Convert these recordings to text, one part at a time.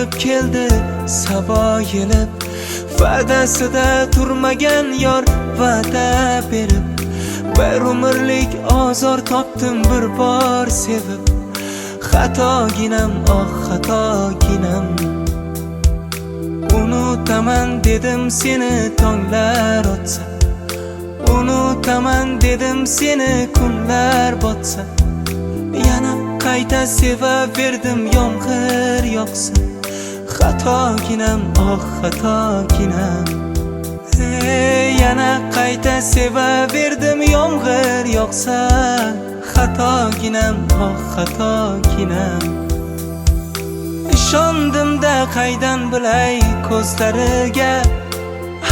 yetib keldi sabo yelib, va'dasida turmagan yor va'da berib, bir umrlik azor topdim bir bor sevib. Xatoginam, oh xatoginam, unutaman dedim seni tonglar o'tsa, unutaman dedim seni kunlar botsa, yana qayta sevaverdim yomg'ir yoqsa. Xatoginam, oh xatoginam, yana qayta sevaverdim yomg'ir yoqsa. Xatoginam, oh xatoginam, ishondim-da qaydan bilay ko'zlariga,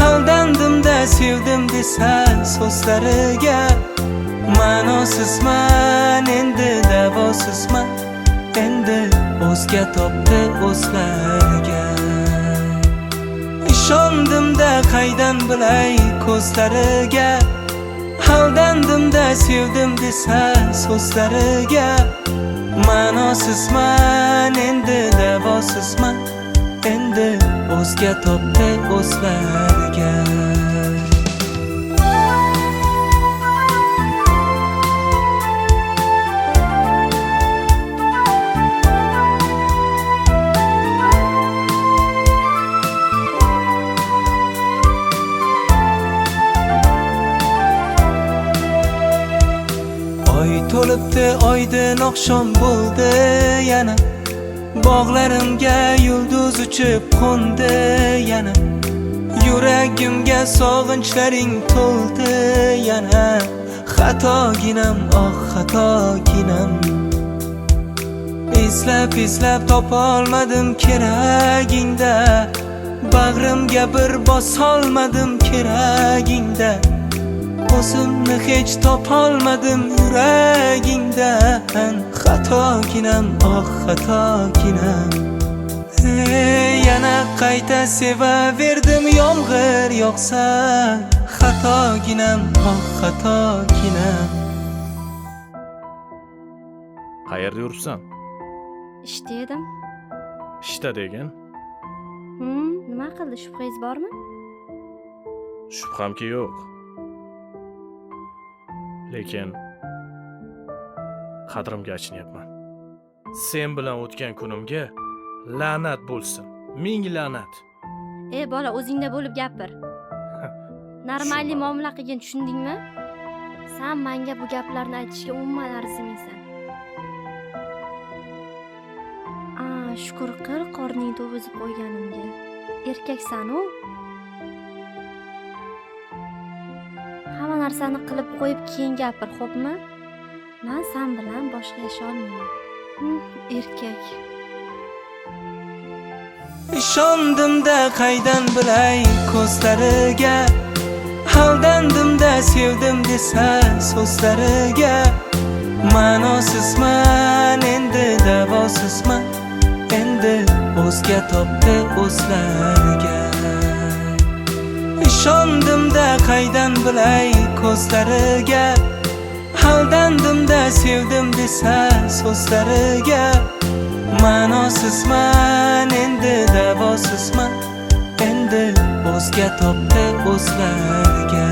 aldandimda sevdim desa so'zlariga. Ma'nosizman endi, davosizman endi, o'zga topdi o'zlariga. Ishondim-da qaydan bilay ko'zlariga, aldandimda sevdim desa so'zlariga. Ma'nosizman endi, davosizman endi, o'zga topdi o'zlariga. Oy to'libdi, oydin oqshom bo'ldi yana, bog'larimga yulduz uchib qo'ndi yana, yuragimga sog'inchlaring to'ldi yana. Xatoginam, oh xatoginam, izlab topolmadim keragingda, bag'rimga bir bosolmadim keragingda, o'zimni hech topolmadim yuragingdan. Xatoginam, oh xatoginam, yana qayta sevaverdim yomg'ir yoqsa. Xatoginam, oh xatoginam. Qayerda yuribsan? Ishda edim. Ishda degan? Nima qildi, shubhangiz bormi? Shubhamki yo'q. Lekin qadrimga achinayapman. Sen bilan o'tgan kunimga la'nat bo'lsin. Ming la'nat. Bola, o'zingda bo'lib gapir. Normalniy muomala qilgin, tushundingmi? Sen menga bu gaplarni aytishga umuman arzimaysan. Shukr qil qorning to'g'izib qo'yganimga. Erkaksan-ku. Hamma narsani qilib qo'yib keyin gapir, xo'pmi? Men sen bilan boshqa yasha olmayman. Erkak. Ishondim-da qaydan bilay ko'zlariga, aldandimda sevdim desa so'zlariga. Ma'nosizman endi, davosizman endi, o'zga topdi o'zlariga. Ishondim-da qaydan bilay ko'zlariga, aldandimda sevdim desa so'zlariga. Ma'nosizman endi, davosizman endi, o'zga topdi o'zlariga.